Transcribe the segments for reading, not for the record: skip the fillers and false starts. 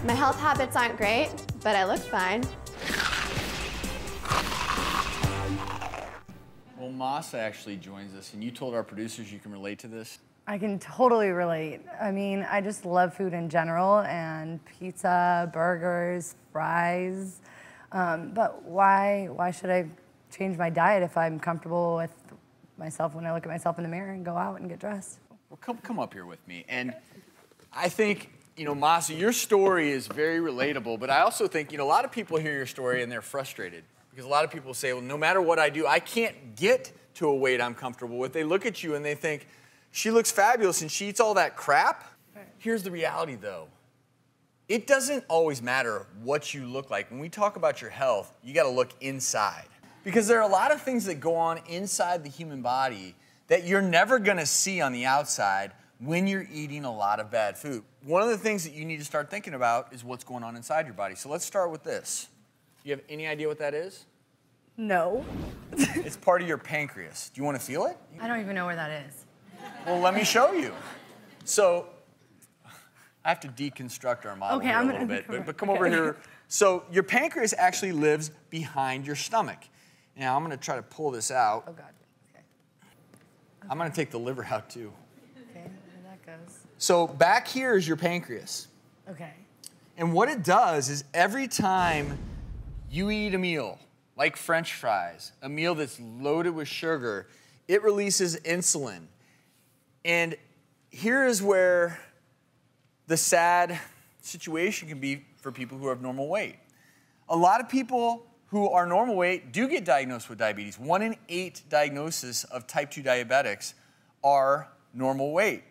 My health habits aren't great, but I look fine. Well, Masa actually joins us, and you told our producers you can relate to this. I can totally relate. I mean, I just love food in general, and pizza, burgers, fries. But why should I change my diet if I'm comfortable with myself when I look at myself in the mirror and go out and get dressed? Well, come up here with me. And I think, you know, Masa, your story is very relatable, but I also think, you know, a lot of people hear your story and they're frustrated because a lot of people say, well, no matter what I do, I can't get to a weight I'm comfortable with. They look at you and they think, she looks fabulous and she eats all that crap. Right. Here's the reality, though. It doesn't always matter what you look like. When we talk about your health, you got to look inside. Because there are a lot of things that go on inside the human body that you're never going to see on the outside when you're eating a lot of bad food. One of the things that you need to start thinking about is what's going on inside your body. So let's start with this. Do you have any idea what that is? No. It's part of your pancreas. Do you want to feel it? I don't even know where that is. Well, let me show you. So I have to deconstruct our model here a little bit, but come over here. So your pancreas actually lives behind your stomach. Now I'm going to try to pull this out. Oh, God. Okay. I'm going to take the liver out, too. Okay, there that goes. So back here is your pancreas. Okay. And what it does is every time you eat a meal, like French fries, a meal that's loaded with sugar, it releases insulin. And here is where the sad situation can be for people who have normal weight. A lot of people who are normal weight do get diagnosed with diabetes. 1 in 8 diagnoses of type 2 diabetics are normal weight.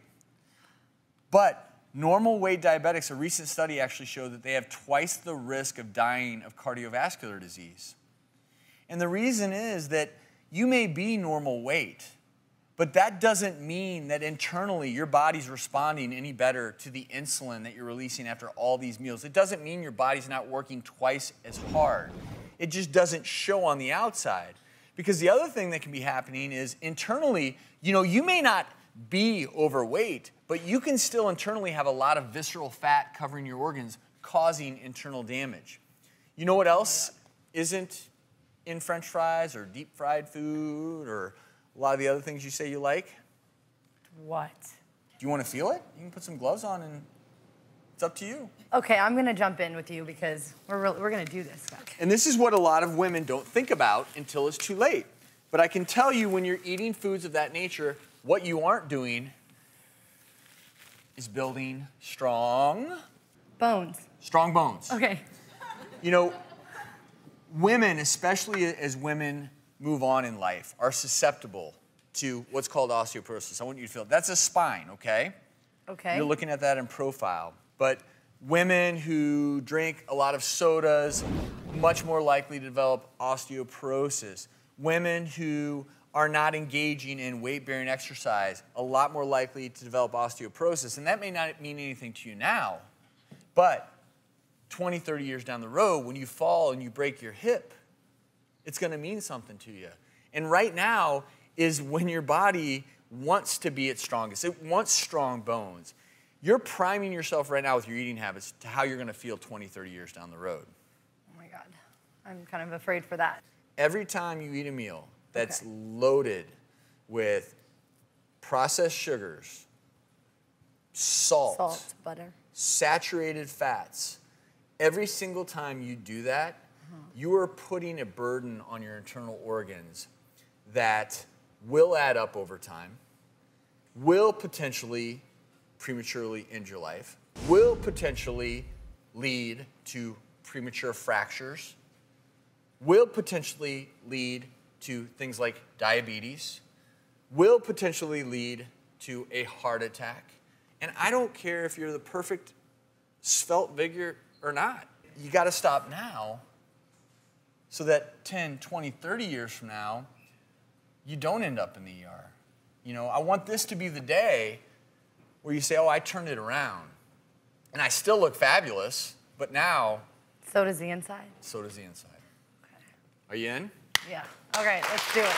But normal weight diabetics, a recent study actually showed that they have twice the risk of dying of cardiovascular disease. And the reason is that you may be normal weight, but that doesn't mean that internally your body's responding any better to the insulin that you're releasing after all these meals. It doesn't mean your body's not working twice as hard. It just doesn't show on the outside. Because the other thing that can be happening is internally, you know, you may not be overweight, but you can still internally have a lot of visceral fat covering your organs, causing internal damage. You know what else isn't in French fries or deep fried food or a lot of the other things you say you like? What? Do you want to feel it? You can put some gloves on and it's up to you. Okay, I'm going to jump in with you because we're going to do this. And this is what a lot of women don't think about until it's too late. But I can tell you when you're eating foods of that nature, what you aren't doing is building strong bones. Strong bones. Okay. You know, women, especially as women move on in life, are susceptible to what's called osteoporosis. I want you to feel it. That's a spine, okay? Okay. You're looking at that in profile. But women who drink a lot of sodas, much more likely to develop osteoporosis. Women who are not engaging in weight-bearing exercise, a lot more likely to develop osteoporosis. And that may not mean anything to you now, but 20, 30 years down the road, when you fall and you break your hip, it's going to mean something to you. And right now is when your body wants to be its strongest. It wants strong bones. You're priming yourself right now with your eating habits to how you're going to feel 20, 30 years down the road. Oh, my God. I'm kind of afraid for that. Every time you eat a meal that's loaded with processed sugars, salt, butter, saturated fats, every single time you do that, you are putting a burden on your internal organs that will add up over time, will potentially prematurely end your life, will potentially lead to premature fractures, will potentially lead to things like diabetes, will potentially lead to a heart attack. And I don't care if you're the perfect svelte figure or not. You got to stop now so that 10, 20, 30 years from now, you don't end up in the ER. You know, I want this to be the day where you say, oh, I turned it around. And I still look fabulous, but now... So does the inside? So does the inside. Okay. Are you in? Yeah. Okay, let's do it.